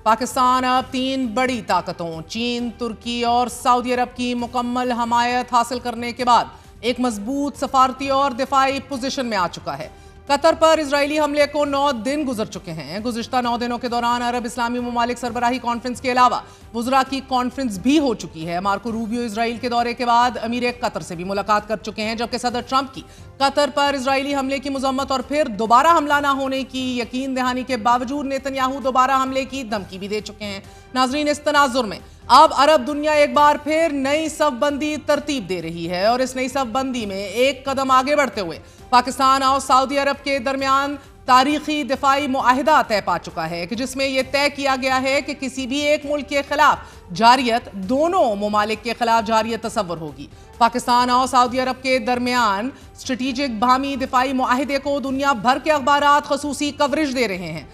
पाकिस्तान अब 3 बड़ी ताकतों चीन, तुर्की और सऊदी अरब की मुकम्मल हमायत हासिल करने के बाद एक मजबूत सफारती और दिफाई पोजीशन में आ चुका है। कतर पर इजरायली हमले को 9 दिन गुजर चुके हैं। गुज़िश्ता 9 दिनों के दौरान अरब इस्लामी ममालिक सरबराही कॉन्फ्रेंस के अलावा वुज़रा की कॉन्फ्रेंस भी हो चुकी है। मार्को रूबियो इजराइल के दौरे के बाद अमीर कतर से भी मुलाकात कर चुके हैं, जबकि सदर ट्रंप की कतर पर इजरायली हमले की मजम्मत और फिर दोबारा हमला न होने की यकीन दहानी के बावजूद नेतन्याहू दोबारा हमले की धमकी भी दे चुके हैं। नाजरीन, इस तनाजुर में अब अरब दुनिया एक बार फिर नई सफ़बंदी तरतीब दे रही है और इस नई सफ़बंदी में एक कदम आगे बढ़ते हुए पाकिस्तान और सऊदी अरब के दरमियान तारीखी दिफाई मुआहिदा तय पा चुका है कि जिसमें यह तय किया गया है कि किसी भी एक मुल्क के खिलाफ जारियत दोनों ममालिक के खिलाफ जारियत तसव्वुर होगी। पाकिस्तान और सऊदी अरब के दरमियान स्ट्रेटेजिक बाहमी दिफाई मुआहिदे को दुनिया भर के अखबारात खसूसी कवरेज दे रहे हैं।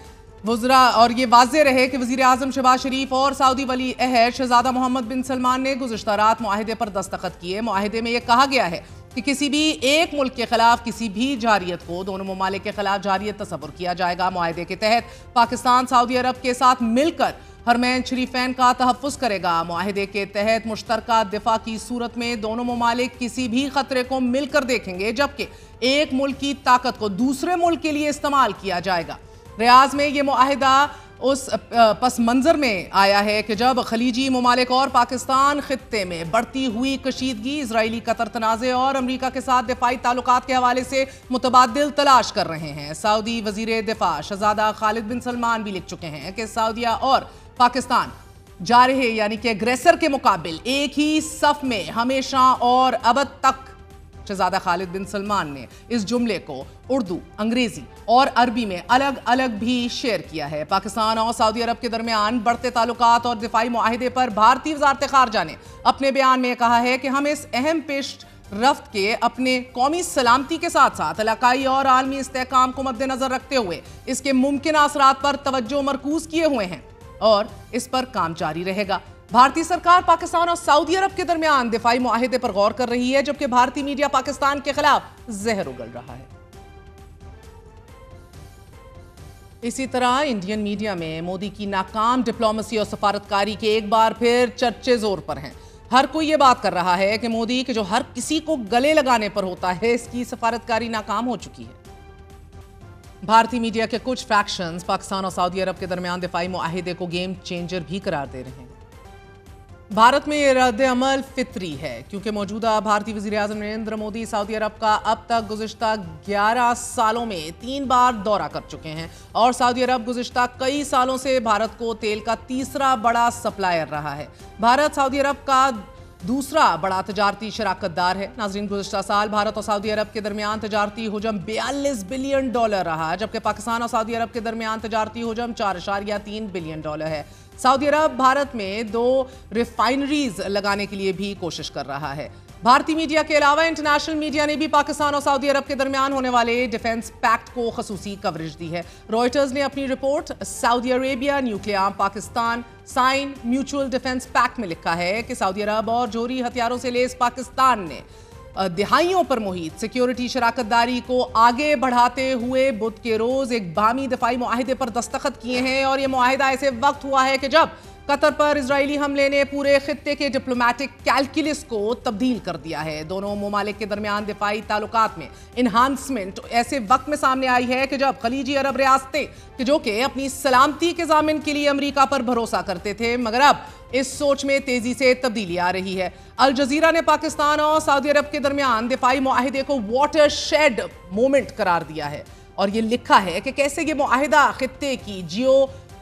वुज़रा और ये वाज़ेह रहे कि वज़ीर आज़म शहबाज शरीफ और सऊदी वली अहद शहज़ादा मोहम्मद बिन सलमान ने गुज़िश्ता रात मुआहिदे पर दस्तखत किए। मुआहिदे में यह कहा गया है कि किसी भी एक मुल्क के खिलाफ किसी भी जारियत को दोनों ममालिक के खिलाफ जारियत तसव्वुर किया जाएगा। मुआहिदे के तहत पाकिस्तान सऊदी अरब के साथ मिलकर हरमैन शरीफैन का तहफ़्फ़ुज़ करेगा। मुआहिदे के तहत मुश्तरका दिफा की सूरत में दोनों ममालिक किसी भी खतरे को मिलकर देखेंगे, जबकि एक मुल्क की ताकत को दूसरे मुल्क के लिए इस्तेमाल किया जाएगा। रियाज में ये मुआहिदा उस पस मंज़र में आया है कि जब खलीजी ममालिक और पाकिस्तान खित्ते में बढ़ती हुई कशीदगी, इजरायली कतर तनाज़े और अमरीका के साथ दिफाई ताल्लुकात के हवाले से मुतबादिल तलाश कर रहे हैं। सऊदी वज़ीर दिफा शहज़ादा खालिद बिन सलमान भी लिख चुके हैं कि सऊदिया और पाकिस्तान जारहे यानी कि अग्रेसर के मुकाबिल एक ही सफ़ में हमेशा और अबद तक। शहज़ादा खालिद बिन सलमान ने इस जुमले को उर्दू, अंग्रेजी और अरबी में अलग अलग भी शेयर किया है। पाकिस्तान और सऊदी अरब के दरमियान बढ़ते ताल्लुकात और दिफाई मुआहिदे पर भारतीय वज़ारत ख़ारजा ने अपने बयान में कहा है कि हम इस अहम पेश रफ्त के अपने कौमी सलामती के साथ साथ इलाकाई और आलमी इस्तेहकाम को मद्देनजर रखते हुए इसके मुमकिन असरात पर तवज्जो मरकूज किए हुए हैं और इस पर काम जारी रहेगा। भारतीय सरकार पाकिस्तान और सऊदी अरब के दरमियान दिफाई मुआहिदे पर गौर कर रही है, जबकि भारतीय मीडिया पाकिस्तान के खिलाफ जहर उगल रहा है। इसी तरह इंडियन मीडिया में मोदी की नाकाम डिप्लोमेसी और सफारतकारी के एक बार फिर चर्चे जोर पर हैं। हर कोई ये बात कर रहा है कि मोदी के जो हर किसी को गले लगाने पर होता है, इसकी सफारतकारी नाकाम हो चुकी है। भारतीय मीडिया के कुछ फैक्शंस पाकिस्तान और सऊदी अरब के दरमियान दिफाई मुआहिदे को गेम चेंजर भी करार दे रहे हैं। भारत में ये रद्द अमल फितरी है, क्योंकि मौजूदा भारतीय वज़ीर आज़म नरेंद्र मोदी सऊदी अरब का अब तक गुज़िश्ता 11 सालों में 3 बार दौरा कर चुके हैं और सऊदी अरब गुज़िश्ता कई सालों से भारत को तेल का तीसरा बड़ा सप्लायर रहा है। भारत सऊदी अरब का दूसरा बड़ा तजारती शराकतदार है। नाज़रीन, गुज़िश्ता साल भारत और सऊदी अरब के दरमियान तजारती हुजम $42 बिलियन रहा, जबकि पाकिस्तान और सऊदी अरब के दरमियान तजारती हुजम $4.3 बिलियन है। सऊदी अरब भारत में 2 रिफाइनरीज लगाने के लिए भी कोशिश कर रहा है। भारतीय मीडिया के अलावा इंटरनेशनल मीडिया ने भी पाकिस्तान और सऊदी अरब के दरमियान होने वाले डिफेंस पैक्ट को खसूसी कवरेज दी है। रॉयटर्स ने अपनी report Saudi Arabia nuclear Pakistan sign mutual defence pact में लिखा है कि सऊदी अरब और जोहरी हथियारों से लैस पाकिस्तान ने दिहाइयों पर मुहित सिक्योरिटी शराकतदारी को आगे बढ़ाते हुए बुध के रोज एक बाहमी दिफाई मुआहिदे पर दस्तखत किए हैं और यह मुआहिदा ऐसे वक्त हुआ है कि जब कतर पर इजरायली हमले ने पूरे खित्ते के डिप्लोमेटिक कैलकुलस को तब्दील कर दिया है। दोनों ममालिक के दरमियान दिफाई ताल्लुकात में इन्हांसमेंट ऐसे वक्त में सामने आई है कि जब खलीजी अरब रियासतें जो कि अपनी सलामती के ज़ामिन के लिए अमरीका पर भरोसा करते थे, मगर अब इस सोच में तेजी से तब्दीली आ रही है। अल जजीरा ने पाकिस्तान और सऊदी अरब के दरमियान दिफाई मुआहिदे को वाटरशेड मोमेंट करार दिया है और ये लिखा है कि कैसे ये मुआहिदा खित्ते की जियो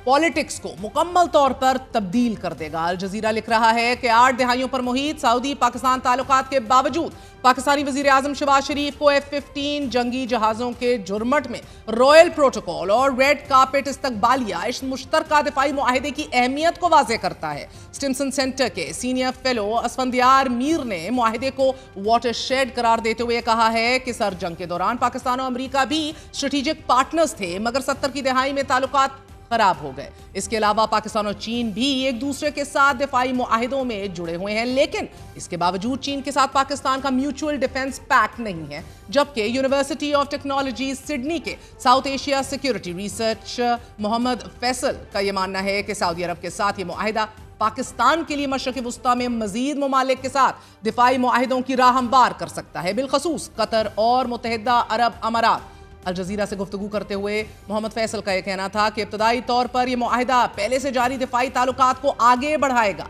पॉलिटिक्स को मुकम्मल तौर पर तब्दील कर देगा। अल जजीरा लिख रहा है कि 8 दिहाइयों पर मुहित सऊदी पाकिस्तान ताल्लुकात के बावजूद पाकिस्तानी वज़ीर आज़म शहबाज शरीफ को F-15 जंगी जहाज़ों के जुर्मट में रॉयल प्रोटोकॉल और रेड कार्पेट इस्तकबालिया इस मुश्तरका दिफाई मुआहिदे की अहमियत को वाज़ेह करता है। स्टिम्सन सेंटर के सीनियर फेलो असफंदियार मीर ने मुआहिदे को वाटरशेड करार देते हुए कहा है कि सर जंग के दौरान पाकिस्तान और अमरीका भी स्ट्रेटेजिक पार्टनर्स थे, मगर 70 की दहाई में ताल्लुकात خراب ہو گئے۔ اس کے علاوہ پاکستان اور چین بھی ایک دوسرے کے ساتھ دفاعی معاہدوں میں جڑے ہوئے ہیں، لیکن اس کے باوجود چین کے ساتھ پاکستان کا میوچول ڈیفنس پیکٹ نہیں ہے، جبکہ یونیورسٹی آف ٹیکنالوجی سڈنی کے ساؤتھ ایشیا سیکیورٹی ریسرچ محمد فیصل کا یہ ماننا ہے کہ سعودی عرب کے ساتھ یہ معاہدہ پاکستان کے لیے مشرق وسطیٰ میں مزید ممالک کے ساتھ دفاعی معاہدوں کی راہ ہموار کر سکتا ہے، بالخصوص قطر اور متحدہ عرب امارات۔ الجزیرہ سے گفتگو کرتے ہوئے محمد فیصل کا یہ کہنا تھا کہ ابتدائی طور پر یہ معاہدہ پہلے سے جاری دفاعی تعلقات کو آگے بڑھائے گا،